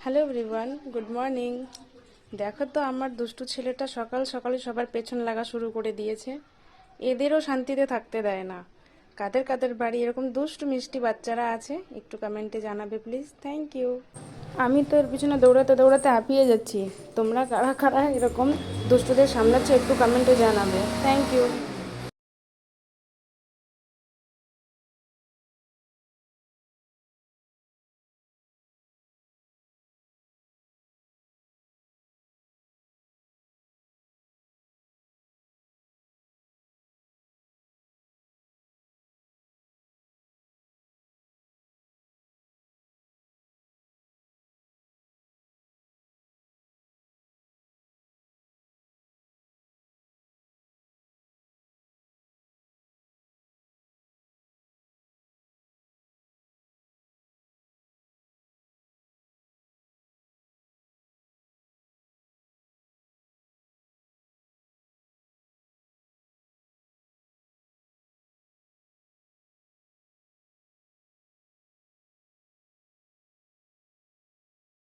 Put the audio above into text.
Hello everyone, good morning. দেখো তো আমার দুষ্টু ছেলেটা সকাল সকালে সবার পেছন লাগা শুরু করে দিয়েছে। এদেরও শান্তিতে থাকতে দেয় না। কাদের কাদের বাড়ি এরকম দুষ্টু মিষ্টি বাচ্চারা আছে একটু কমেন্টে জানাবে প্লিজ। Thank you. আমি তো এর পিছনে দৌড়াতে দৌড়াতে হাঁপিয়ে যাচ্ছি। তোমরা কারা কারা এরকম দুষ্টুদের সামলাচ্ছ একটু কমেন্টে জানাবে। Thank you.